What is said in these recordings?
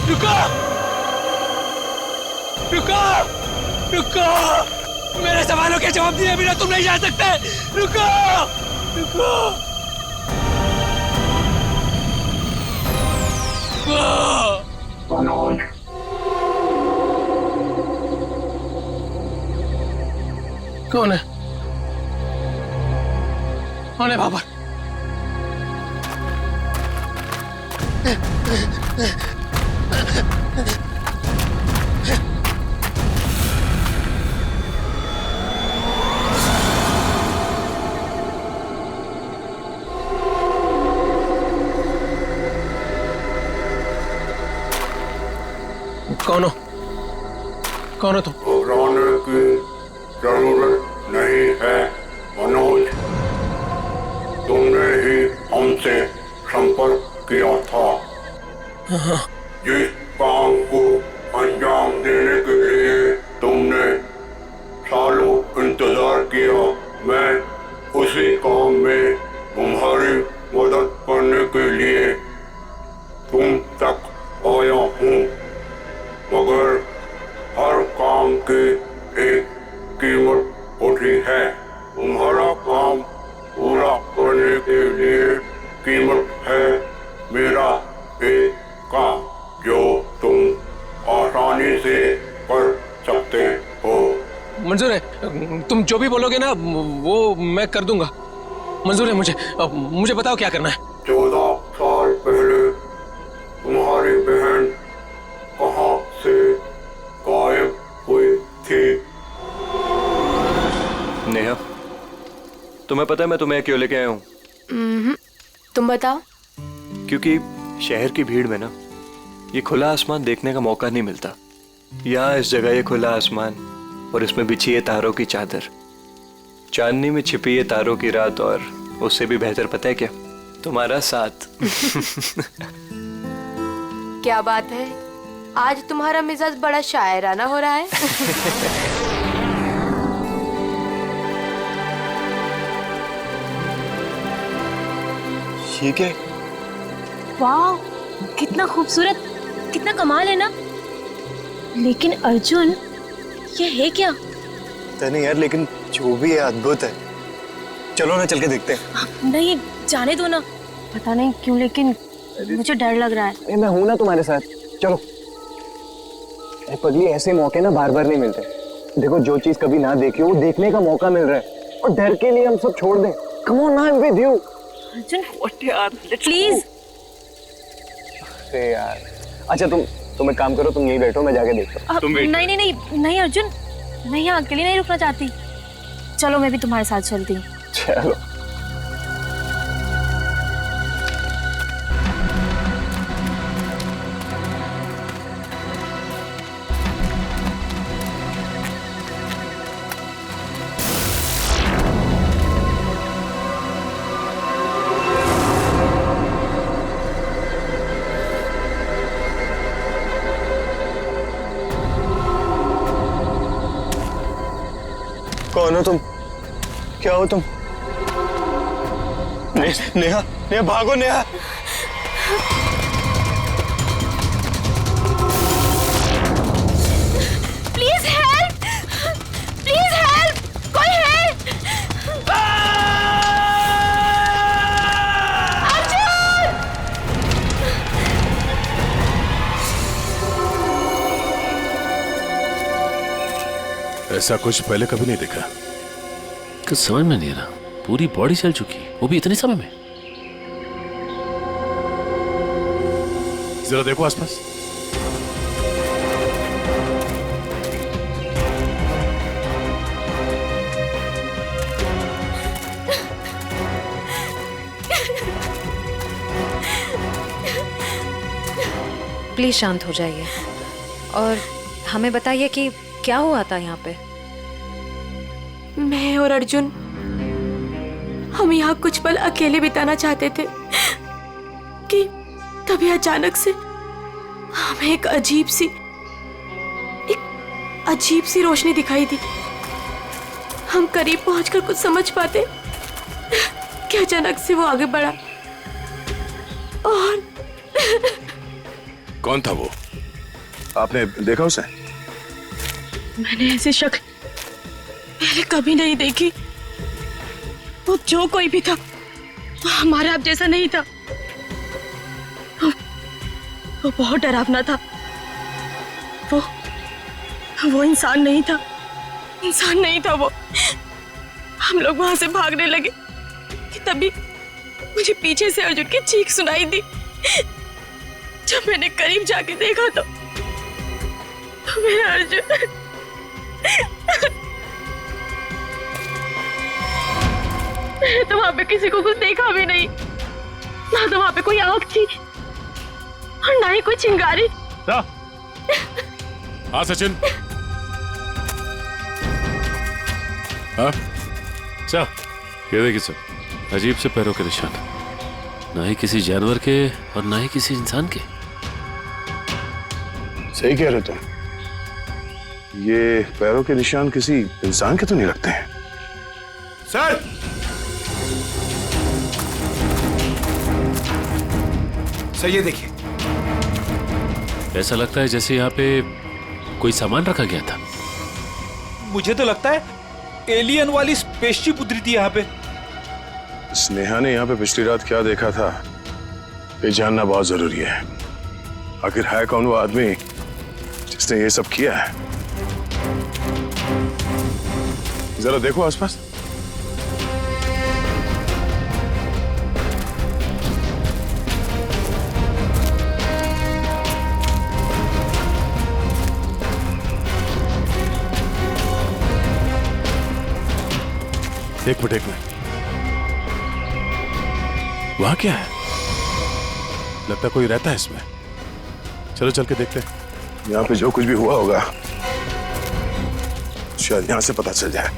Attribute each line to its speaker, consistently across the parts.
Speaker 1: रुको, रुको, रुको, मेरे सवालों के जवाब दिए बिना तुम नहीं जा सकते। रुको, रुको, कौन है? कौन है बाबर? कौन हो? कौन हो तुम?
Speaker 2: घबराने की जरूरत नहीं है मनोज, तुमने ही हमसे संपर्क किया था। जिस काम को अंजाम देने के लिए तुमने सालों इंतजार किया, मैं उसी काम में तुम्हारी मदद करने के लिए तुम तक आया हूँ, मगर हर काम की एक कीमत होती है। तुम्हारा काम पूरा करने के लिए कीमत है मेरा एक काम जो तुम आसानी से कर सकते हो।
Speaker 1: मंजूर है, तुम जो भी बोलोगे ना वो मैं कर दूंगा। मंजूर है मुझे। मुझे बताओ क्या करना है।
Speaker 2: 14 साल पहले तुम्हारी बहन कहाँ से गायब हुई थी?
Speaker 3: नेहा, तुम्हें पता है मैं तुम्हें क्यों लेके आया हूँ?
Speaker 4: तुम बताओ।
Speaker 3: क्योंकि शहर की भीड़ में ना ये खुला आसमान देखने का मौका नहीं मिलता। यहाँ इस जगह ये खुला आसमान और इसमें बिछी है तारों की चादर, चांदनी में छिपी है तारों की रात, और उससे भी बेहतर पता है क्या? तुम्हारा साथ।
Speaker 4: क्या बात है, आज तुम्हारा मिजाज बड़ा शायराना हो रहा है।
Speaker 3: ठीक है।
Speaker 5: वाह, कितना खूबसूरत, कितना कमाल है ना। लेकिन अर्जुन, ये है क्या?
Speaker 6: पता नहीं यार, लेकिन जो भी है अद्भुत है। चलो ना चल के देखते हैं।
Speaker 5: नहीं, जाने दो ना। पता नहीं क्यों लेकिन मुझे डर लग रहा है।
Speaker 6: अरे मैं हूं ना तुम्हारे साथ, चलो। अरे पगली, ऐसे मौके ना बार बार नहीं मिलते। देखो, जो चीज कभी ना देखी हो वो देखने का मौका मिल रहा है, और डर के लिए हम सब छोड़ दें। Come on, I am with you.
Speaker 5: Arjun, यार प्लीज।
Speaker 6: अरे यार, अच्छा तुम एक काम करो, तुम यहीं बैठो, मैं जाके देखता हूँ।
Speaker 5: नहीं नहीं नहीं नहीं अर्जुन, मैं यहाँ अकेली नहीं रुकना चाहती। चलो, मैं भी तुम्हारे साथ चलती हूँ।
Speaker 6: चलो। कौन हो तुम? क्या हो तुम? नेहा, नेहा भागो Neha.
Speaker 5: Please help, please help, कोई है? अर्जुन!
Speaker 7: ऐसा कुछ पहले कभी नहीं देखा।
Speaker 8: कुछ समझ में नहीं आ रहा, पूरी बॉडी चल चुकी, वो भी इतने समय में।
Speaker 7: जरा देखो आसपास।
Speaker 9: प्लीज शांत हो जाइए और हमें बताइए कि क्या हुआ था यहाँ पे।
Speaker 4: मैं और अर्जुन, हम यहाँ कुछ पल अकेले बिताना चाहते थे कि तभी अचानक से हमें एक अजीब सी रोशनी दिखाई दी। हम करीब पहुंचकर कुछ समझ पाते कि अचानक से वो आगे बढ़ा और
Speaker 7: कौन था वो? आपने देखा उसे?
Speaker 4: मैंने ऐसी शक्ल पहले कभी नहीं देखी। वो जो कोई भी था वो हमारे आप जैसा नहीं था। वो बहुत डरावना था। वो इंसान नहीं था, इंसान नहीं था वो। हम लोग वहां से भागने लगे कि तभी मुझे पीछे से अर्जुन की चीख सुनाई दी। जब मैंने करीब जाके देखा तो मेरा अर्जुन मैंने तो वहां पे किसी को कुछ देखा भी नहीं। ना तो वहां पे कोई आंख थी और ना ही कोई चिंगारी।
Speaker 7: हाँ सचिन। हाँ
Speaker 8: ये देखिए सर, अजीब से पैरों के निशान, ना ही किसी जानवर के और ना ही किसी इंसान के।
Speaker 7: सही कह रहे तुम, ये पैरों के निशान किसी इंसान के तो नहीं लगते हैं। सर,
Speaker 1: सर ये देखिए,
Speaker 8: ऐसा लगता है जैसे यहाँ पे कोई सामान रखा गया था।
Speaker 1: मुझे तो लगता है एलियन वाली स्पेसशिप उतरी थी यहाँ पे।
Speaker 7: स्नेहा ने यहाँ पे पिछली रात क्या देखा था ये जानना बहुत जरूरी है। आखिर है कौन वो आदमी जिसने ये सब किया है? जरा देखो आसपास। एक मिनट वहां क्या है? लगता कोई रहता है इसमें। चलो चल के देखते हैं। यहाँ पे जो कुछ भी हुआ होगा शायद यहाँ से पता चल जाए।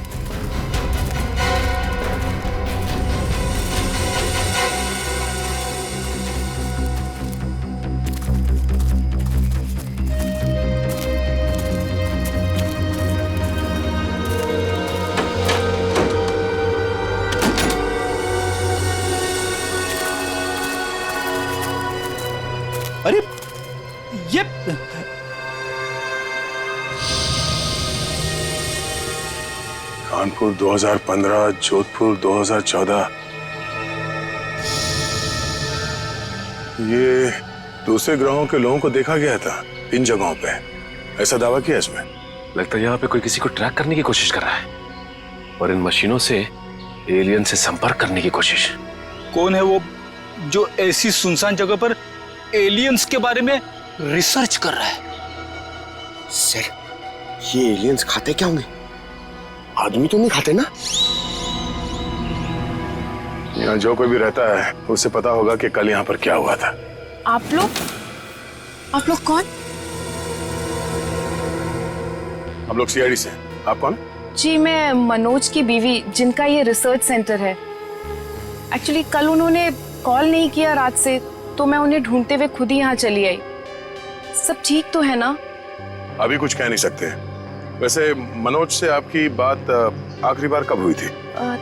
Speaker 1: अरे ये
Speaker 7: कानपुर 2015, जोधपुर 2014। ये दूसरे ग्रहों के लोगों को देखा गया था इन जगहों पे, ऐसा दावा किया इसमें।
Speaker 8: लगता है यहाँ पे कोई किसी को ट्रैक करने की कोशिश कर रहा है और इन मशीनों से एलियन से संपर्क करने की कोशिश।
Speaker 1: कौन है वो जो ऐसी सुनसान जगह पर एलियंस के बारे में रिसर्च कर रहा है?
Speaker 10: सर, ये एलियंस खाते क्या होंगे? आदमी तो नहीं खाते ना?
Speaker 7: यहाँ जो कोई भी रहता है उसे पता होगा कि कल यहाँ पर क्या हुआ था।
Speaker 5: आप लोग कौन?
Speaker 7: हम लोग सीआईडी से। आप कौन?
Speaker 11: जी, मैं मनोज की बीवी, जिनका ये रिसर्च सेंटर है। एक्चुअली कल उन्होंने कॉल नहीं किया रात से, तो मैं उन्हें ढूंढते हुए खुद ही यहाँ चली आई। सब ठीक तो है ना?
Speaker 7: अभी कुछ कह नहीं सकते। वैसे मनोज से आपकी बात आखिरी बार कब हुई थी?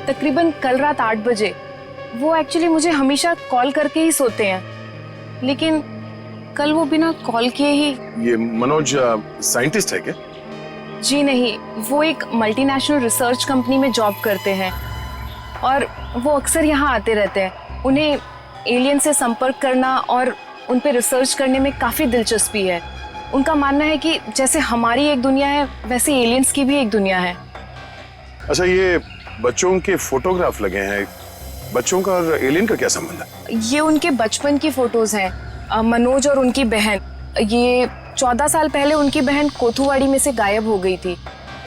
Speaker 11: तकरीबन कल रात 8 बजे। वो एक्चुअली मुझे हमेशा कॉल करके ही सोते हैं, लेकिन कल वो बिना कॉल किए ही।
Speaker 7: ये मनोज साइंटिस्ट है क्या?
Speaker 11: जी नहीं, वो एक मल्टीनेशनल रिसर्च कंपनी में जॉब करते हैं और वो अक्सर यहाँ आते रहते हैं। उन्हें एलियन से संपर्क करना और उन पे रिसर्च करने में काफ़ी दिलचस्पी है। उनका मानना है कि जैसे हमारी एक दुनिया है, वैसे एलियंस की भी एक दुनिया है।
Speaker 7: अच्छा, ये बच्चों के फोटोग्राफ लगे हैं, बच्चों का और एलियन का क्या संबंध है?
Speaker 11: ये उनके बचपन की फोटोज हैं। मनोज और उनकी बहन, ये 14 साल पहले उनकी बहन कोथुवाड़ी में से गायब हो गई थी।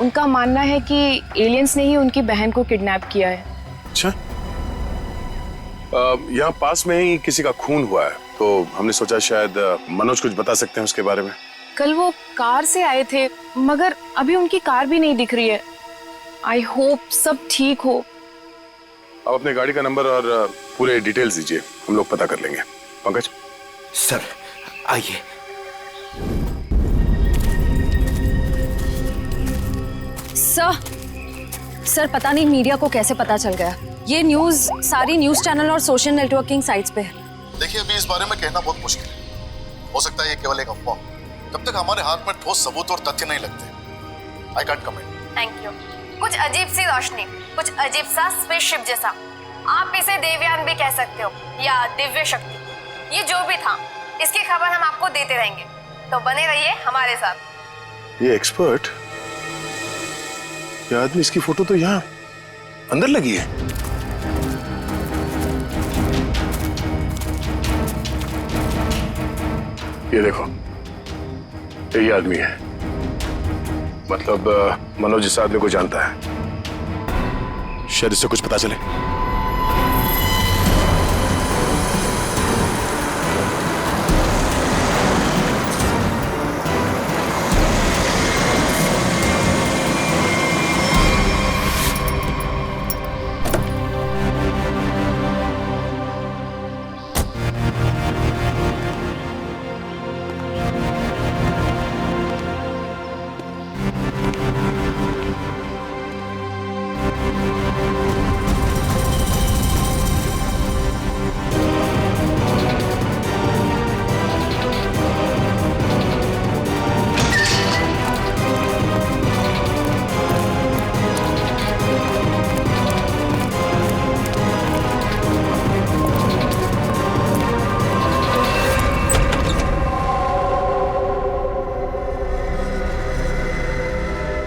Speaker 11: उनका मानना है कि एलियंस ने ही उनकी बहन को किडनैप किया है।
Speaker 7: अच्छा, यहाँ पास में ही किसी का खून हुआ है, तो हमने सोचा शायद मनोज कुछ बता सकते हैं उसके बारे में।
Speaker 11: कल वो कार से आए थे, मगर अभी उनकी कार भी नहीं दिख रही है। आई होप सब ठीक हो।
Speaker 7: आप अपने गाड़ी का नंबर और पूरे डिटेल्स दीजिए, हम लोग पता कर लेंगे। पंकज।
Speaker 10: सर आइए।
Speaker 9: सर पता नहीं मीडिया को कैसे पता चल गया। ये न्यूज़ सारी न्यूज़ चैनल और सोशल नेटवर्किंग साइट्स पे है।
Speaker 12: देखिए, अभी इस बारे में कहना बहुत मुश्किल है। हो सकता है ये केवल एक अफवाह हो। जब तक हमारे हाथ में ठोस सबूत और तथ्य नहीं लगते, I can't comment.
Speaker 13: Thank you. कुछ अजीब सी रोशनी, कुछ अजीब सा स्पेसशिप जैसा, आप इसे देवयान भी कह सकते हो या दिव्य शक्ति, ये जो भी था, इसकी खबर हम आपको देते रहेंगे, तो बने रहिए हमारे साथ।
Speaker 7: ये एक्सपर्ट, ये आदमी, इसकी फोटो तो यहाँ अंदर लगी है। ये देखो, ये आदमी है, मतलब मनोज इस आदमी को जानता है, शायद इससे कुछ पता चले।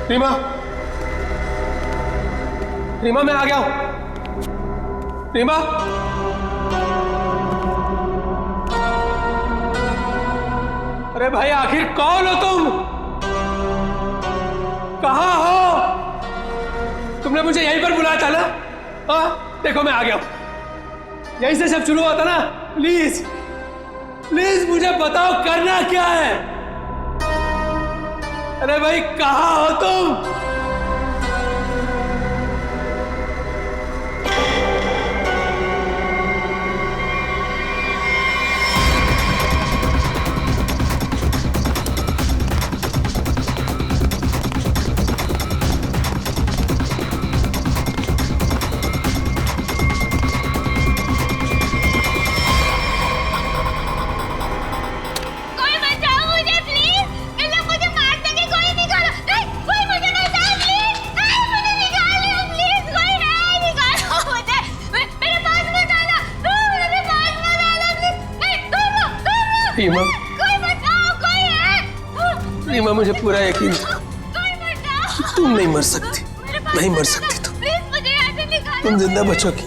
Speaker 1: रीमा, रीमा मैं आ गया हूं। रीमा, अरे भाई आखिर कौन हो तुम? कहां हो? तुमने मुझे यहीं पर बुलाया था ना? हाँ देखो मैं आ गया हूं। यहीं से सब शुरू हुआ था ना? प्लीज प्लीज मुझे बताओ करना क्या है? अरे भाई कहां हो तुम? रीमा, रीमा मुझे पूरा यकीन था तुम नहीं मर सकती, नहीं मर सकती तुम जिंदा बचोगी,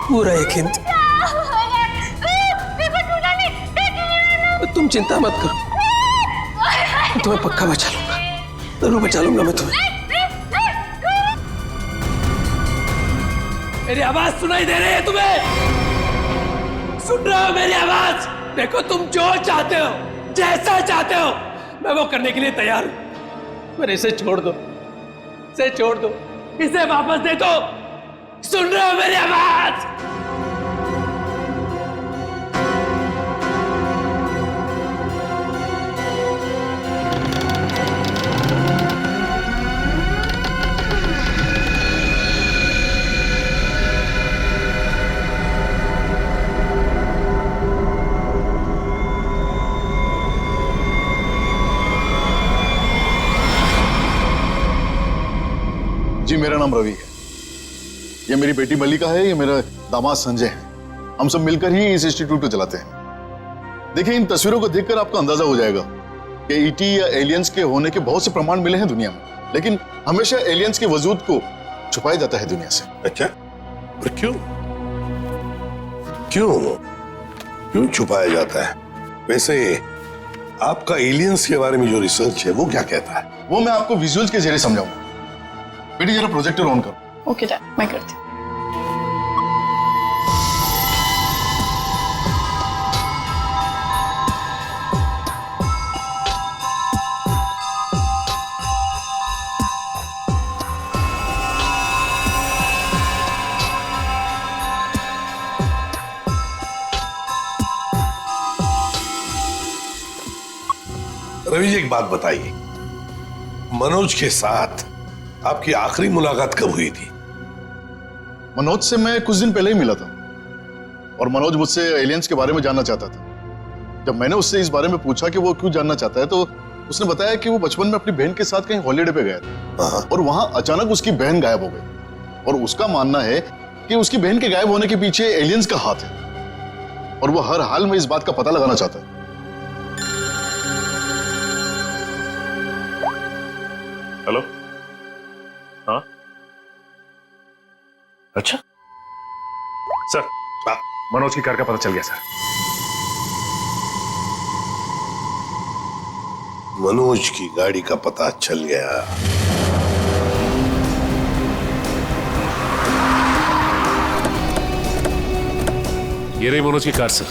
Speaker 1: पूरा यकीन था। तुम चिंता मत करो, मैं तुम्हें पक्का बचा लूंगा, जरूर बचा लूंगा मैं तुम्हें। मेरी आवाज सुनाई दे रही है तुम्हें? सुन रहे हो मेरी आवाज? देखो तुम जो चाहते हो, जैसा चाहते हो, मैं वो करने के लिए तैयार हूं, पर इसे छोड़ दो, इसे छोड़ दो, इसे वापस दे दो। सुन रहे हो मेरी आवाज?
Speaker 12: जी मेरा नाम रवि है, ये मेरी बेटी मल्लिका है, ये मेरा दामाद संजय है। हम सब मिलकर ही इस इंस्टीट्यूट को चलाते हैं। देखिए इन तस्वीरों को देखकर आपको अंदाजा हो जाएगा कि ईटी या एलियंस के होने के बहुत से प्रमाण मिले हैं दुनिया में, लेकिन हमेशा एलियंस के वजूद को छुपाया जाता है दुनिया से।
Speaker 14: अच्छा, और क्यों क्यों क्यों छुपाया जाता है? वैसे आपका एलियंस के बारे में जो रिसर्च है वो क्या कहता है?
Speaker 12: वो मैं आपको विजुअल्स के जरिए समझाऊंगा। बेटी जरा प्रोजेक्टर ऑन करो।
Speaker 11: ओके डैड, मैं करती हूँ।
Speaker 14: रवि जी एक बात बताइए, मनोज के साथ आपकी आखिरी मुलाकात कब हुई थी?
Speaker 12: मनोज से मैं कुछ दिन पहले ही मिला था और मनोज मुझसे एलियंस के बारे में जानना चाहता था। जब मैंने उससे इस बारे में पूछा कि वो क्यों जानना चाहता है तो उसने बताया कि वो बचपन में अपनी बहन के साथ कहीं हॉलीडे पे गया था और वहां अचानक उसकी बहन गायब हो गई और उसका मानना है कि उसकी बहन के गायब होने के पीछे एलियंस का हाथ है और वो हर हाल में इस बात का पता लगाना चाहता है।
Speaker 7: हेलो, हाँ, अच्छा सर, मनोज की कार का पता चल गया सर।
Speaker 14: मनोज की गाड़ी का पता चल गया।
Speaker 8: ये रही मनोज की कार सर।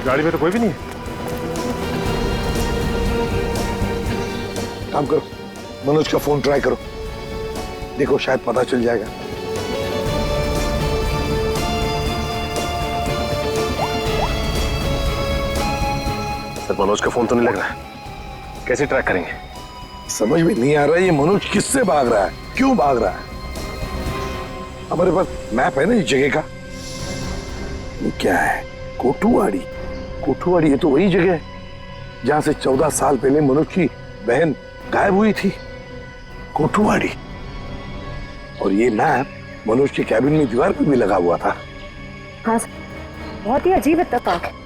Speaker 7: गाड़ी में तो कोई भी नहीं है।
Speaker 14: काम करो, मनोज का फोन ट्राई करो, देखो शायद पता चल जाएगा।
Speaker 7: सर मनोज का फोन तो नहीं लग रहा, कैसे ट्रैक करेंगे?
Speaker 14: समझ में नहीं आ रहा है ये मनोज किससे भाग रहा है, क्यों भाग रहा है। हमारे पास मैप है ना इस जगह का। ये क्या है, कोठुवाड़ी। कोठुवाड़ी ये तो वही जगह है जहां से 14 साल पहले मनोज की बहन गायब हुई थी। कोठुवाड़ी। और ये मैप मनोज के कैबिन में दीवार पर भी लगा हुआ था।
Speaker 5: हाँ सर, बहुत ही अजीब इत्तेफाक है।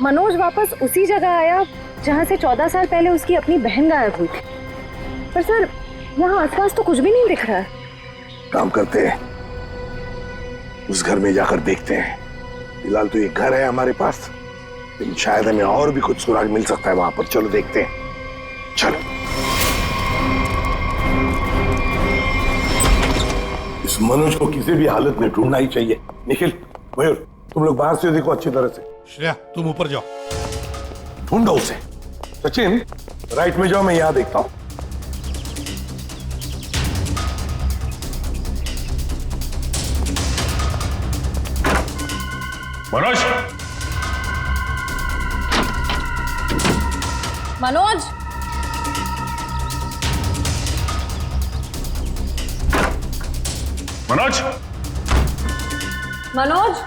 Speaker 5: मनोज वापस उसी जगह आया जहां से 14 साल पहले उसकी अपनी बहन गायब हुई थी। पर सर यहाँ आसपास तो कुछ भी नहीं दिख रहा है।
Speaker 14: काम करते हैं, उस घर में जाकर देखते हैं। फिलहाल तो ये घर है हमारे पास, लेकिन शायद हमें और भी कुछ सुराग मिल सकता है वहां पर। चलो देखते हैं, चलो। इस मनोज को किसी भी हालत में ढूंढना ही चाहिए। निखिल, मयूर, तुम लोग बाहर से देखो अच्छी तरह से।
Speaker 15: श्रेया तुम ऊपर जाओ,
Speaker 14: ढूंढो उसे। सचिन राइट में जाओ, मैं यहां देखता हूं।
Speaker 7: मनोज,
Speaker 11: मनोज,
Speaker 7: मनोज,
Speaker 11: मनोज,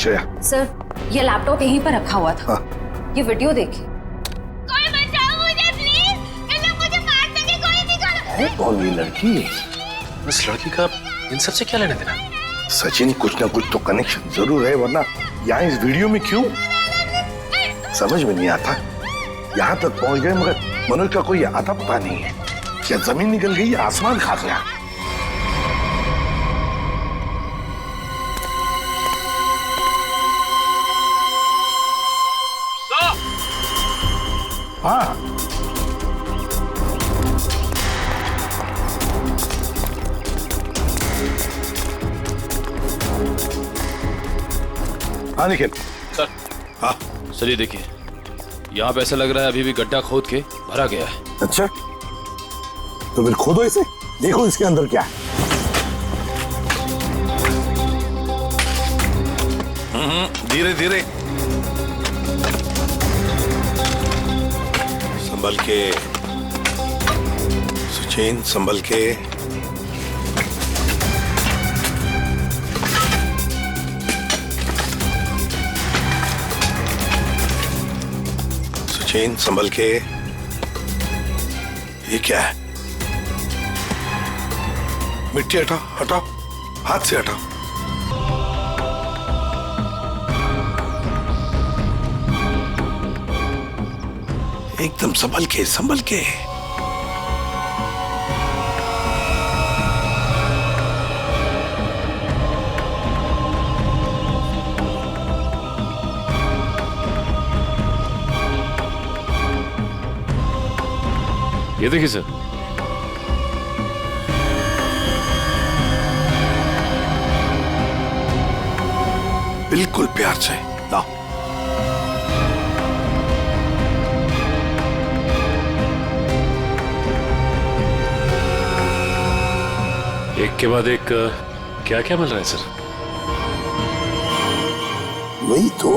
Speaker 14: श्रेया।
Speaker 9: सर ये लैपटॉप यहीं पर रखा हुआ था। ये वीडियो देखिए।
Speaker 13: कोई बचाओ मुझे प्लीज, इन लोग मुझे मार देंगे, कोई निकालो।
Speaker 14: है कौन ये लड़की?
Speaker 1: इस लड़की का इन सब से क्या लेना देना?
Speaker 14: सचिन कुछ ना कुछ तो कनेक्शन जरूर है, वरना यहाँ इस वीडियो में क्यों? समझ में नहीं आता। यहाँ तक पहुंच गए मगर मनोज का कोई आता पता नहीं है। क्या जमीन निकल गई या आसमान खा गया? हाँ हाँ निखिल।
Speaker 8: सर,
Speaker 14: हाँ
Speaker 8: सर ये देखिए, यहाँ पे ऐसा लग रहा है अभी भी गड्ढा खोद के भरा गया है।
Speaker 14: अच्छा, तो फिर खोदो इसे, देखो इसके अंदर क्या है।
Speaker 10: धीरे धीरे, संभल के सचिन, संभल के। सचिन संभल के। ये क्या है? मिट्टी हटाओ, हटाओ, हाथ से हटाओ। एकदम संभल के, संभल के।
Speaker 8: ये देखिए सर,
Speaker 10: बिल्कुल प्यार से लाओ।
Speaker 8: एक के बाद एक क्या क्या मिल रहा है सर?
Speaker 14: वही तो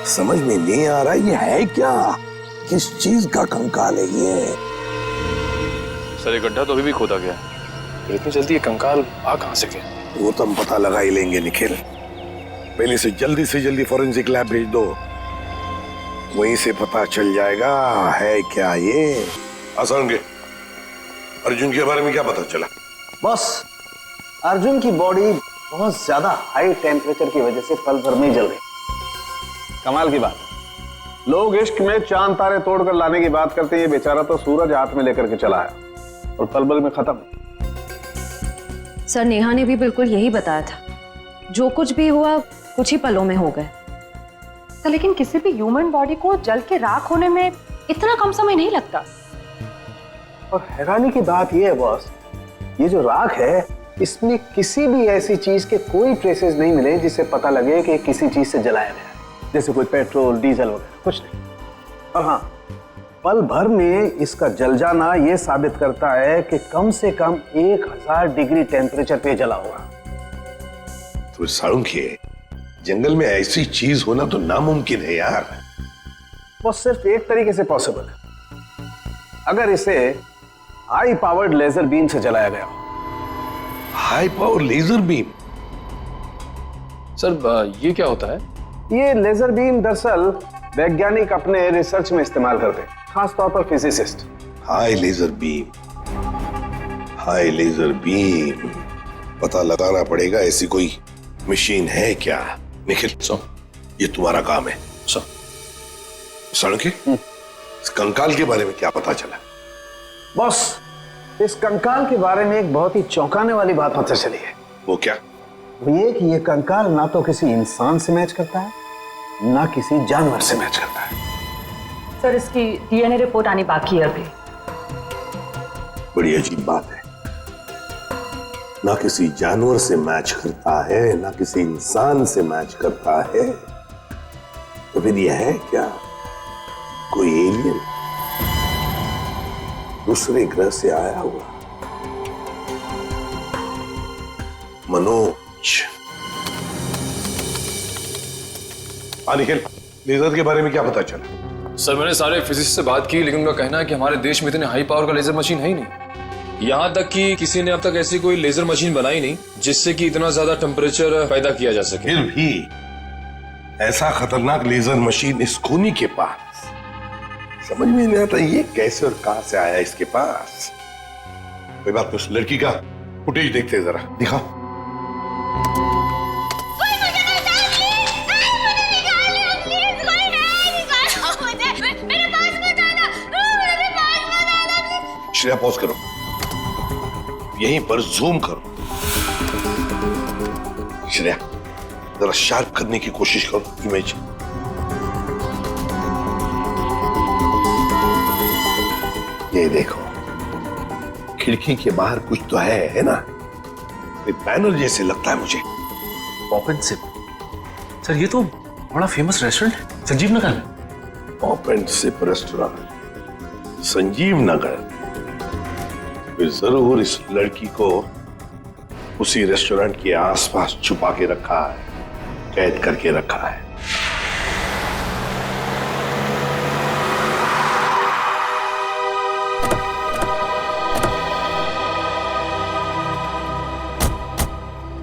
Speaker 14: समझ में नहीं आ रहा ये है क्या, किस चीज का कंकाल है ये?
Speaker 3: सर ये गड्ढा तो अभी भी खोदा गया है, फिर इतनी जल्दी ये कंकाल आ कहां से गया?
Speaker 14: वो तो हम पता लगा ही लेंगे निखिल। पहले से जल्दी फॉरेंसिक लैब भेज दो, वहीं से पता चल जाएगा है क्या ये।
Speaker 12: आसान के अर्जुन के बारे में क्या पता चला?
Speaker 6: बॉस, अर्जुन की बॉडी बहुत ज्यादा हाई टेम्परेचर की वजह से पल भर में जल गई। कमाल की बात, लोग इश्क में चांद तारे तोड़कर लाने की बात करते हैं, ये बेचारा तो सूरज हाथ में लेकर के चला है और पल भर में खत्म।
Speaker 5: सर नेहा ने भी बिल्कुल यही बताया था, जो कुछ भी हुआ कुछ ही पलों में हो गए।
Speaker 15: तो लेकिन किसी भी ह्यूमन बॉडी को जल के राख होने में इतना कम समय नहीं लगता।
Speaker 6: और हैरानी की बात यह है बॉस, ये जो राख है इसमें किसी भी ऐसी चीज के कोई ट्रेसेस नहीं मिले जिससे पता लगे कि किसी चीज से जलाया गया है, जैसे कोई पेट्रोल डीजल वगैरह कुछ नहीं। और हाँ, पल भर में इसका जल जाना यह साबित करता है कि कम से कम 1000 डिग्री टेम्परेचर पे जला होगा।
Speaker 14: तो साळुंखे, जंगल में ऐसी चीज होना तो नामुमकिन है यार।
Speaker 6: वो सिर्फ एक तरीके से पॉसिबल है, अगर इसे हाई पावर्ड लेजर बीम से जलाया गया।
Speaker 14: High power laser beam?
Speaker 3: Sir ये क्या होता है?
Speaker 6: ये लेजर बीम दरअसल वैज्ञानिक अपने रिसर्च में इस्तेमाल करते हैं, खासतौर पर physicist.
Speaker 14: High laser beam, high laser beam, पता लगाना पड़ेगा ऐसी कोई मशीन है क्या। निखिल ये तुम्हारा काम है। साळुंखे, इस कंकाल के बारे में क्या पता चला?
Speaker 6: बॉस, इस कंकाल के बारे में एक बहुत ही चौंकाने वाली बात पता चली है।
Speaker 14: वो क्या?
Speaker 6: वो ये कि ये कंकाल ना तो किसी इंसान से मैच करता है ना किसी जानवर से मैच करता है।
Speaker 15: सर इसकी डीएनए रिपोर्ट आनी बाकी है अभी।
Speaker 14: बड़ी अजीब बात है, ना किसी जानवर से मैच करता है ना किसी इंसान से मैच करता है, तो फिर यह है क्या, कोई एलियन दूसरे ग्रह से आया हुआ? मनोज, निखिल, लेजर के बारे में क्या पता चला?
Speaker 3: सर मैंने सारे फिजिसिस्ट से बात की, लेकिन उनका कहना है कि हमारे देश में इतने हाई पावर का लेजर मशीन है ही नहीं। यहाँ तक कि किसी ने अब तक ऐसी कोई लेजर मशीन बनाई नहीं जिससे कि इतना ज्यादा टेम्परेचर पैदा किया जा सके।
Speaker 14: फिर भी ऐसा खतरनाक लेजर मशीन इस खूनी के पास, समझ में नहीं आता ये कैसे और कहां से आया इसके पास। कोई बात नहीं, उस लड़की का फुटेज देखते हैं जरा, दिखाओ। श्रेया पॉज करो, यहीं पर जूम करो। श्रेया जरा शार्प करने की कोशिश करो इमेज। ये देखो, खिड़की के बाहर कुछ तो है ना, बैनर जैसे लगता है मुझे।
Speaker 3: पॉप एंड सिप, सर ये तो बड़ा फेमस रेस्टोरेंट है संजीव नगर में।
Speaker 14: Pop and Sip restaurant Sanjeev Nagar, फिर जरूर इस लड़की को उसी रेस्टोरेंट के आसपास छुपा के रखा है, कैद करके रखा है।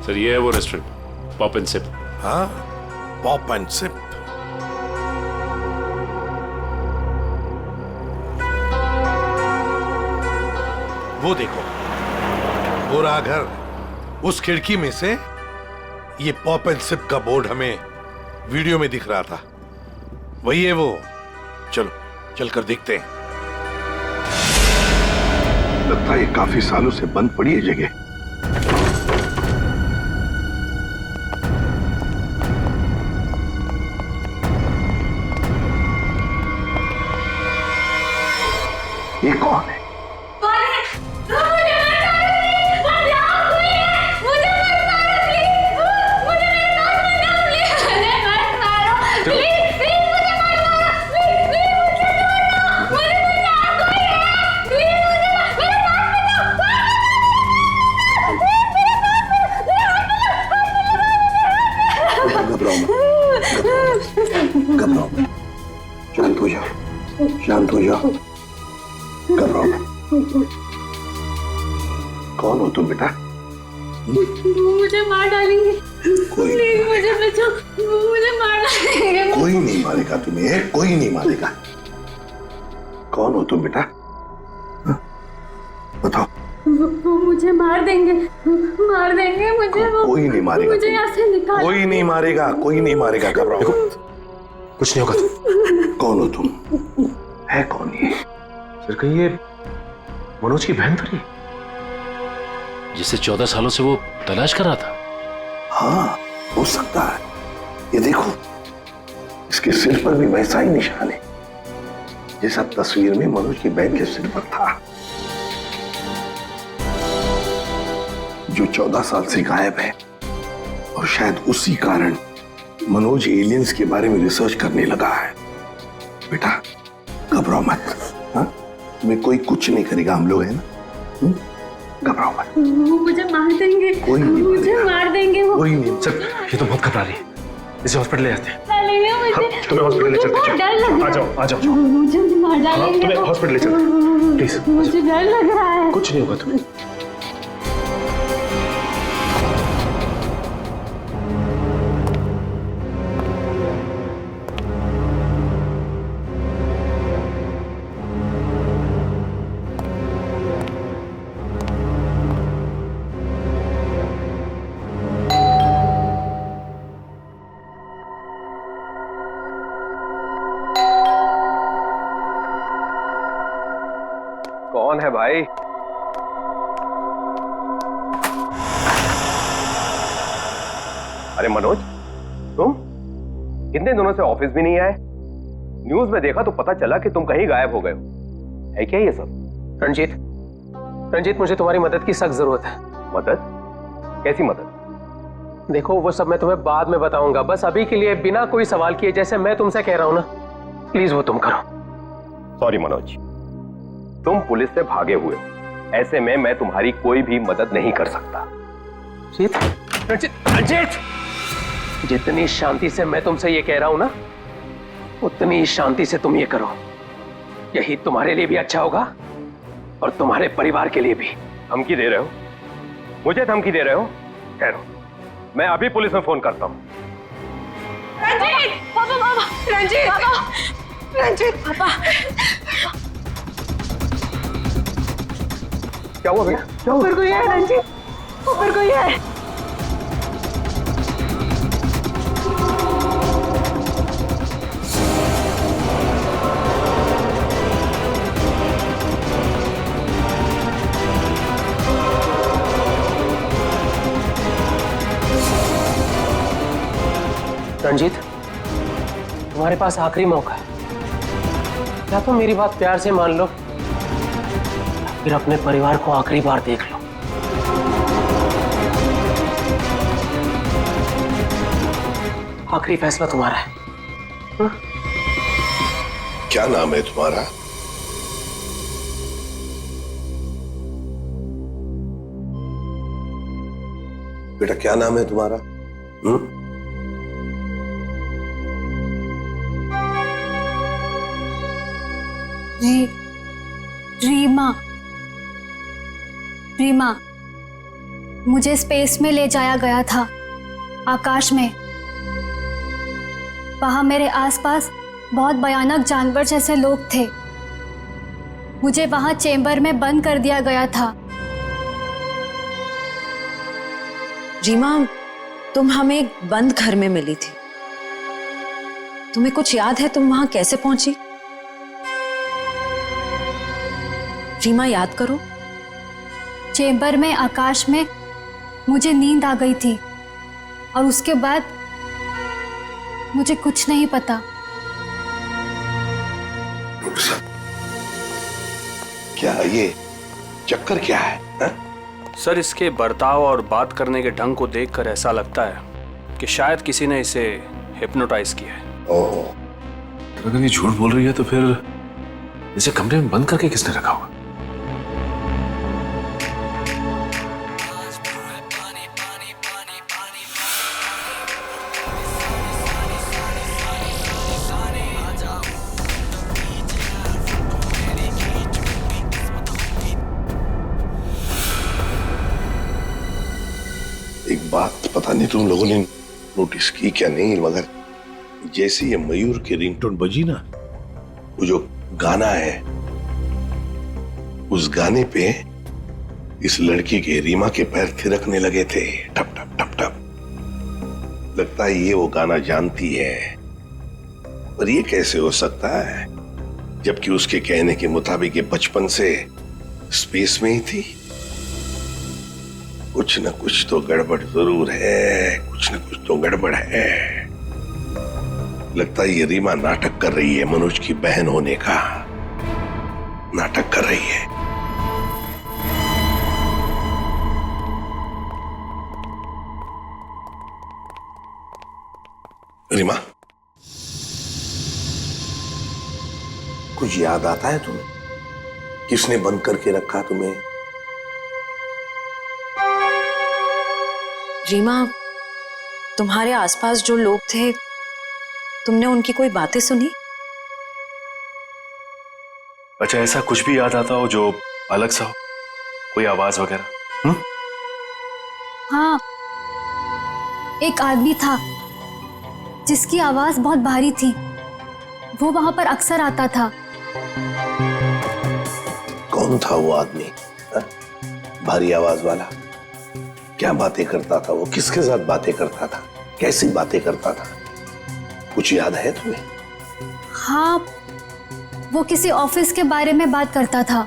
Speaker 8: सर ये है वो रेस्टोरेंट, पॉप एंड सिप।
Speaker 14: हाँ, पॉप एंड सिप। वो देखो, वो रहा घर, उस खिड़की में से ये पॉप एंड सिप का बोर्ड हमें वीडियो में दिख रहा था, वही है वो। चलो चलकर देखते हैं। लगता है ये काफी सालों से बंद पड़ी है जगह। ये कौन है? घबराओ मत, घबराओ मत, शांत हो जाओ, शांत हो जाओ, घबराओ मत। कौन हो तुम बेटा?
Speaker 4: मुझे मार डालेंगे। प्लीज मुझे बचाओ, मुझे मार डालेंगे।
Speaker 14: कोई नहीं मारेगा तुम्हें, कोई नहीं मारेगा। कौन हो तुम बेटा? बताओ।
Speaker 4: वो मुझे मार देंगे मुझे।
Speaker 14: कोई नहीं मारेगा,
Speaker 4: मुझे यहाँ से निकाल।
Speaker 14: कोई नहीं मारेगा, कोई नहीं मारेगा, घबराओ।
Speaker 10: कुछ नहीं होगा।
Speaker 14: कौन हो तुम? है कौन ये?
Speaker 10: सर कहीं ये मनोज की बहन तो नहीं,
Speaker 8: जिसे 14 सालों से वो तलाश कर रहा था?
Speaker 14: हाँ, हो सकता है। ये देखो, इसके सिर पर भी वैसा ही निशान है जैसा तस्वीर में मनोज की बहन के सिर पर था, जो 14 साल से गायब है। और शायद उसी कारण मनोज एलियंस के बारे में रिसर्च करने लगा है। बेटा घबराओ मत, हाँ? तुम्हें कोई कुछ नहीं करेगा, हम लोग हैं ना, घबराओ मत।
Speaker 4: वो मुझे मार देंगे,
Speaker 14: कोई नहीं
Speaker 4: मुझे मार देंगे वो।
Speaker 14: कोई नहीं।
Speaker 10: सर ये तो बहुत घबरा रही है, इसे हॉस्पिटल ले जाते हैं।
Speaker 4: डालेंगे मुझे,
Speaker 10: तुम्हें हॉस्पिटल ले चलते
Speaker 4: बहुत डर लग रहा है।
Speaker 10: आ जाओ आ जाओ।
Speaker 4: मुझे मार डालेंगे।
Speaker 10: तुम्हें हॉस्पिटल ले चलते हैं, प्लीज।
Speaker 4: मुझे डर लग रहा है।
Speaker 10: कुछ नहीं होगा तुम्हें।
Speaker 6: कौन है भाई? अरे मनोज, तुम कितने दिनों से ऑफिस भी नहीं आए? न्यूज में देखा तो पता चला कि तुम कहीं गायब हो गए हो। है क्या ये सब?
Speaker 1: रंजीत, मुझे तुम्हारी मदद की सख्त जरूरत है।
Speaker 6: मदद? कैसी मदद?
Speaker 1: देखो, वो सब मैं तुम्हें बाद में बताऊंगा। बस अभी के लिए बिना कोई सवाल किए, जैसे मैं तुमसे कह रहा हूं ना, प्लीज वो तुम करो।
Speaker 6: सॉरी मनोज, तुम पुलिस से भागे हुए हो, ऐसे में मैं तुम्हारी कोई भी मदद नहीं कर सकता।
Speaker 1: रंजीत, जितनी शांति से मैं तुमसे ये कह रहा हूं ना, उतनी ही शांति से तुम ये करो। यही तुम्हारे लिए भी अच्छा होगा और तुम्हारे परिवार के लिए भी।
Speaker 6: धमकी दे रहे हो? मुझे धमकी दे रहे हो? ठहरो, मैं अभी पुलिस में फोन करता हूं।
Speaker 4: रंजीत, पापा, रंजीत, रंजीत, पापा।
Speaker 6: क्या हुआ भैया?
Speaker 4: ऊपर कोई है रंजीत, ऊपर कोई है।
Speaker 1: रंजीत, तुम्हारे पास आखिरी मौका है। या तो मेरी बात प्यार से मान लो, फिर अपने परिवार को आखिरी बार देख लो। आखिरी फैसला तुम्हारा है। हा?
Speaker 14: क्या नाम है तुम्हारा? बेटा क्या नाम है तुम्हारा?
Speaker 16: रीमा। रीमा, मुझे स्पेस में ले जाया गया था, आकाश में। वहां मेरे आसपास बहुत भयानक जानवर जैसे लोग थे। मुझे वहां चेंबर में बंद कर दिया गया था।
Speaker 9: रीमा, तुम हमें एक बंद घर में मिली थी। तुम्हें कुछ याद है तुम वहां कैसे पहुंची? रीमा, याद करो।
Speaker 16: चेंबर में, आकाश में मुझे नींद आ गई थी और उसके बाद मुझे कुछ नहीं पता।
Speaker 14: क्या ये चक्कर क्या है? हा?
Speaker 3: सर, इसके बर्ताव और बात करने के ढंग को देखकर ऐसा लगता है कि शायद किसी ने इसे हिप्नोटाइज किया है।
Speaker 14: ओहो।
Speaker 10: अगर ये झूठ बोल रही है तो फिर इसे कमरे में बंद करके किसने रखा होगा?
Speaker 14: नहीं तुम लोगों ने नोटिस की क्या नहीं, मगर जैसे ये मयूर की रिंगटोन बजी ना, वो जो गाना है उस गाने पे इस लड़की के रीमा के पैर थिरकने लगे थे, टप टप टप टप। लगता है ये वो गाना जानती है, पर ये कैसे हो सकता है जबकि उसके कहने के मुताबिक ये बचपन से स्पेस में ही थी। कुछ न कुछ तो गड़बड़ जरूर है, कुछ न कुछ तो गड़बड़ है। लगता है ये रीमा नाटक कर रही है, मनोज की बहन होने का नाटक कर रही है। रीमा, कुछ याद आता है तुम्हें? किसने बंद करके रखा तुम्हें?
Speaker 9: रीमा, तुम्हारे आसपास जो लोग थे, तुमने उनकी कोई बातें सुनी?
Speaker 3: अच्छा, ऐसा कुछ भी याद आता हो जो अलग सा हो, कोई आवाज वगैरह?
Speaker 16: हाँ, एक आदमी था जिसकी आवाज बहुत भारी थी। वो वहां पर अक्सर आता था।
Speaker 14: कौन था वो आदमी? भारी आवाज वाला? क्या बातें करता था वो? किसके साथ बातें करता था? कैसी बातें करता था? कुछ याद है तुम्हें?
Speaker 16: हाँ, वो किसी ऑफिस के बारे में बात करता था।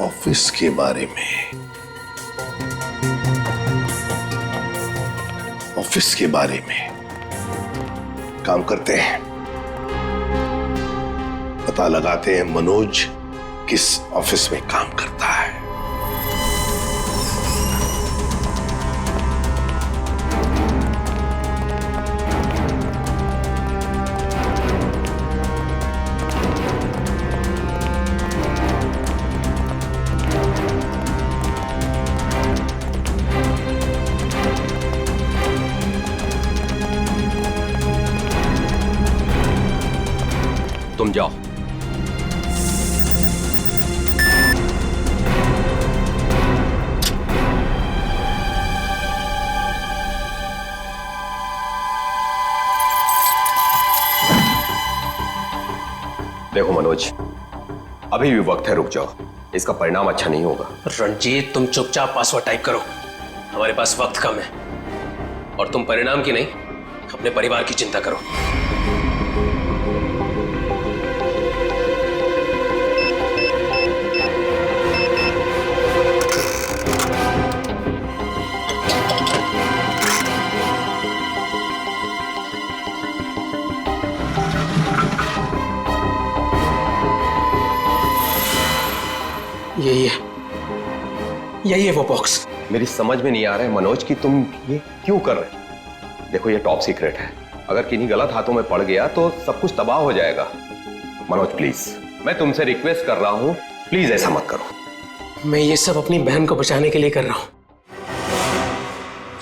Speaker 14: ऑफिस के बारे में? ऑफिस के बारे में? काम करते हैं, पता लगाते हैं मनोज किस ऑफिस में काम करता है।
Speaker 1: तुम जाओ।
Speaker 17: देखो मनोज, अभी भी वक्त है, रुक जाओ, इसका परिणाम अच्छा नहीं होगा।
Speaker 1: रंजीत, तुम चुपचाप पासवर्ड टाइप करो, हमारे पास वक्त कम है। और तुम परिणाम की नहीं, अपने परिवार की चिंता करो। यही है वो बॉक्स।
Speaker 17: मेरी समझ में नहीं आ रहा है मनोज कि तुम ये क्यों कर रहे हो। देखो, ये टॉप सीक्रेट है, अगर किन्हीं गलत हाथों में पड़ गया तो सब कुछ तबाह हो जाएगा। मनोज प्लीज, मैं तुमसे रिक्वेस्ट कर रहा हूं, प्लीज ऐसा मत करो।
Speaker 1: मैं ये सब अपनी बहन को बचाने के लिए कर रहा हूं,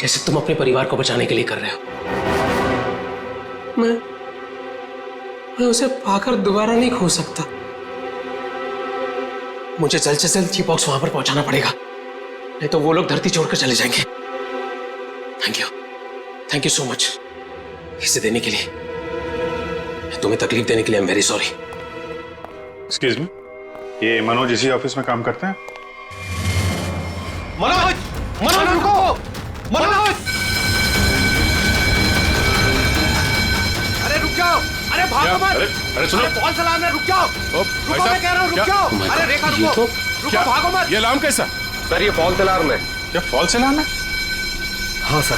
Speaker 1: जैसे तुम अपने परिवार को बचाने के लिए कर रहे हो। मैं उसे पाकर दोबारा नहीं खो सकता। मुझे जल्द से जल्द ये बॉक्स वहां पर पहुंचाना पड़ेगा, नहीं तो वो लोग धरती छोड़कर चले जाएंगे। थैंक यू सो मच इसे देने के लिए, तुम्हें तकलीफ देने के लिए। I am very sorry.
Speaker 7: Excuse me, ये मनोज इसी ऑफिस में काम करते हैं?
Speaker 1: मनोज, मनोज रुको, मनोज!
Speaker 14: अरे रुक जाओ, अरे भागो मत!
Speaker 7: अरे सुनो,
Speaker 14: कौन सा अलार्म है? रुक जाओ, रुको, मैं कह रहा हूँ रुक जाओ। अरे रेखा रुको, रुको, भागो मत!
Speaker 7: ये अलार्म कैसा?
Speaker 17: सर, ये फॉल्स अलार्म है।
Speaker 7: क्या फॉल्स अलार्म है?
Speaker 17: हाँ सर,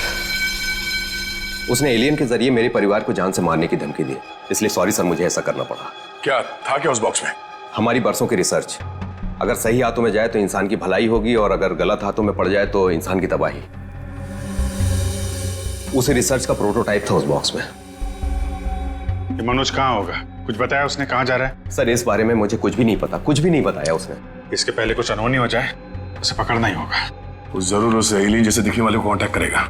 Speaker 17: उसने एलियन के जरिए मेरे परिवार को जान से मारने की धमकी दी, इसलिए सॉरी सर, मुझे ऐसा करना पड़ा।
Speaker 7: क्या था क्या उस बॉक्स में?
Speaker 17: हमारी बरसों की रिसर्च, अगर सही हाथों में जाए तो इंसान की भलाई होगी, और अगर गलत हाथों में पड़ जाए तो इंसान की तबाही। उसी रिसर्च का प्रोटोटाइप था उस बॉक्स में।
Speaker 7: ये मनोज कहाँ होगा? कुछ बताया उसने? कहाँ जा रहा है?
Speaker 17: सर, इस बारे में मुझे कुछ भी नहीं पता, कुछ भी नहीं बताया उसने।
Speaker 7: इसके पहले कुछ अनहोनी हो जाए, उसे पकड़ना ही होगा। वो जरूर उस एलियन जैसे दिखने वाले को कांटेक्ट करेगा,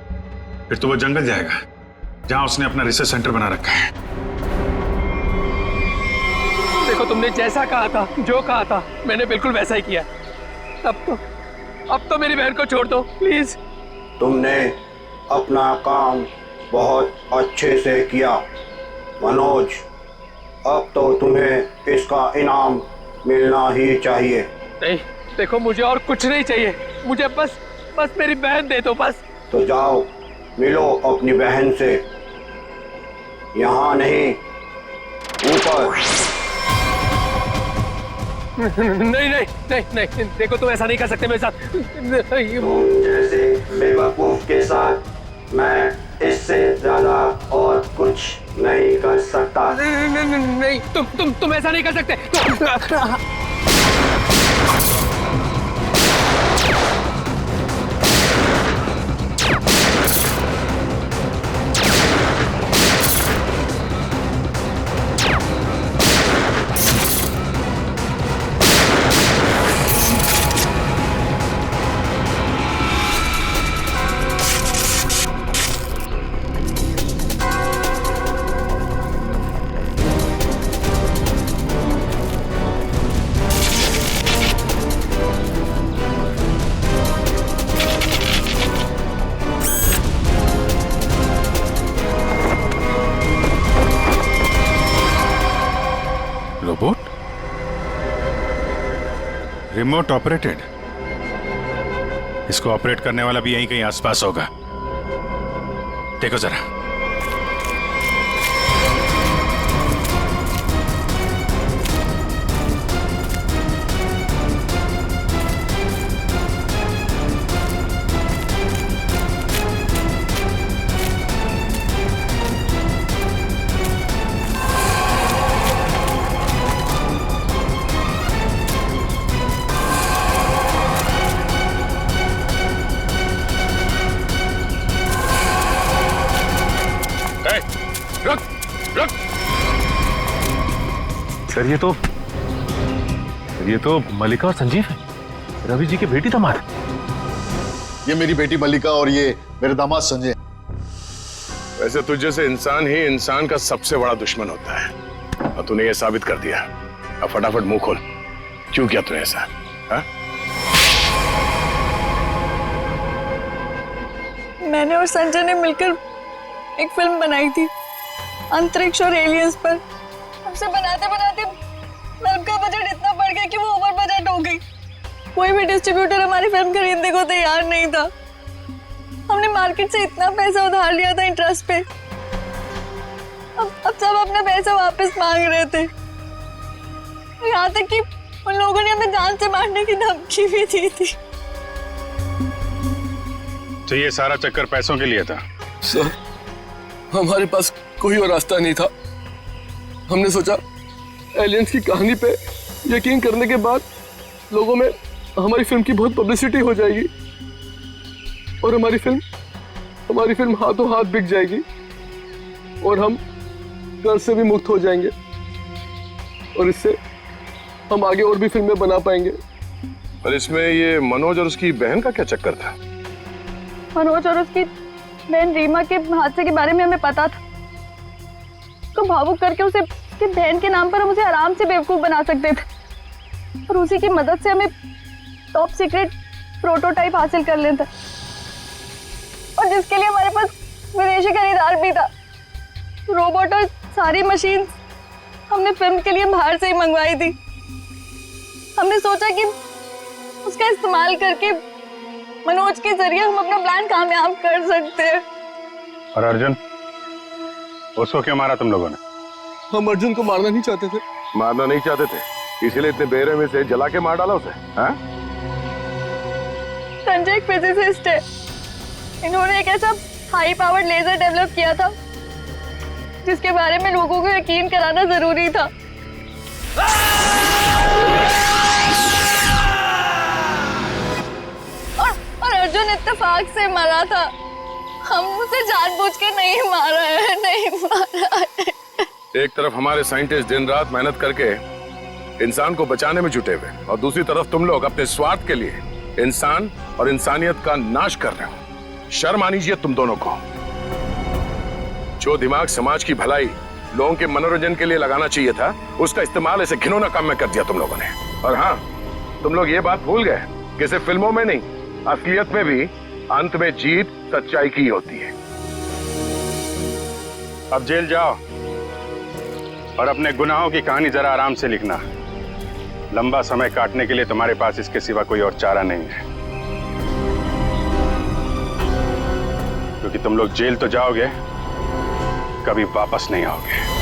Speaker 7: फिर तो वो जंगल जाएगा जहां उसने अपना रिसर्च सेंटर बना रखा है।
Speaker 1: देखो, तुमने जैसा कहा था, जो कहा था, मैंने बिल्कुल वैसा ही किया। अब तो मेरी बहन को छोड़ दो प्लीज।
Speaker 2: तुमने अपना काम बहुत अच्छे से किया। मनोज, अब तो तुम्हें इसका इनाम मिलना ही चाहिए।
Speaker 1: नहीं, देखो मुझे और कुछ नहीं चाहिए, मुझे बस मेरी बहन दे दो बस।
Speaker 2: तो जाओ मिलो अपनी बहन से, यहाँ नहीं, ऊपर।
Speaker 1: नहीं नहीं नहीं नहीं, देखो तुम ऐसा नहीं कर सकते मेरे साथ।
Speaker 2: तुम जैसे बेवकूफ के साथ मैं इससे ज्यादा और कुछ नहीं कर सकता।
Speaker 1: नहीं, तुम ऐसा नहीं कर सकते।
Speaker 18: Remote operated. इसको ऑपरेट करने वाला भी यहीं कहीं आसपास होगा। देखो जरा। सर ये तो मल्लिका और संजीव है, रवि जी की बेटी दामाद।
Speaker 12: ये मेरी बेटी मल्लिका और ये मेरे दामाद संजय।
Speaker 7: वैसे तुझ जैसे इंसान ही इंसान का सबसे बड़ा दुश्मन होता है, और तूने ये साबित कर दिया। अब फटाफट मुंह खोल, क्यों किया तूने ऐसा? हा?
Speaker 4: मैंने और संजय ने मिलकर एक फिल्म बनाई थी अंतरिक्ष और एलियंस पर। हमसे बनाते बनाते फिल्म का बजट इतना बढ़ गया कि वो ओवर बजट हो गई। कोई भी डिस्ट्रीब्यूटर हमारी फिल्म खरीदने को तैयार नहीं था। हमने मार्केट से इतना पैसा उधार लिया था इंटरेस्ट पे। अब सब अपना पैसा वापस मांग रहे थे। यहाँ तक कि उन लोगों ने हमें जान से मारने की धमकी भी दी थी।
Speaker 18: तो ये सारा चक्कर पैसों के लिए था?
Speaker 1: सर, हमारे पास कोई और रास्ता नहीं था। हमने सोचा एलियंस की कहानी पे यकीन करने के बाद लोगों में हमारी फिल्म की बहुत पब्लिसिटी हो जाएगी और हमारी फिल्म हाथों हाथ बिक जाएगी और हम कर्ज से भी मुक्त हो जाएंगे और इससे हम आगे और भी फिल्में बना पाएंगे।
Speaker 7: पर इसमें ये मनोज और उसकी बहन का क्या चक्कर था?
Speaker 4: मनोज और उसकी बहन रीमा के हादसे के बारे में हमें पता था। तो भावुक करके उसे उसकी बहन के नाम पर हम उसे आराम से बेवकूफ बना सकते थे और उसी की मदद से हमें टॉप सीक्रेट प्रोटोटाइप हासिल कर लेते और जिसके लिए हमारे पास विदेशी खरीदार भी था। रोबोट और सारी मशीन हमने फिल्म के लिए बाहर से ही मंगवाई थी। हमने सोचा कि उसका इस्तेमाल करके मनोज के जरिए हम अपना प्लान कामयाब कर सकते हैं।
Speaker 18: और अर्जुन, उसको क्यों मारा तुम लोगों ने?
Speaker 1: हम अर्जुन को मारना नहीं चाहते थे।
Speaker 7: मारना नहीं चाहते थे, इसीलिए इतने बेरहमी से जला के मार डाला उसे? हाँ?
Speaker 4: संजय एक फिजिसिस्ट है। इन्होंने एक ऐसा हाई पावर्ड लेजर डेवलप किया था जिसके बारे में लोगों को यकीन कराना जरूरी था। और अर्जुन इत्तेफाक से मरा था। हम उसे जानबूझ के नहीं मारा है।
Speaker 7: एक तरफ हमारे साइंटिस्ट दिन रात मेहनत करके इंसान को बचाने में जुटे हुए और दूसरी तरफ तुम लोग अपने स्वार्थ के लिए इंसान और इंसानियत का नाश कर रहे हो। शर्म आनी चाहिए तुम दोनों को। जो दिमाग समाज की भलाई, लोगों के मनोरंजन के लिए लगाना चाहिए था, उसका इस्तेमाल ऐसे घिनौना काम में कर दिया तुम लोगों ने। और हाँ, तुम लोग ये बात भूल गए कि सिर्फ फिल्मों में नहीं, असलियत में भी अंत में जीत सच्चाई की होती है।
Speaker 18: अब जेल जाओ और अपने गुनाहों की कहानी जरा आराम से लिखना। लंबा समय काटने के लिए तुम्हारे पास इसके सिवा कोई और चारा नहीं है, क्योंकि तुम लोग जेल तो जाओगे, कभी वापस नहीं आओगे।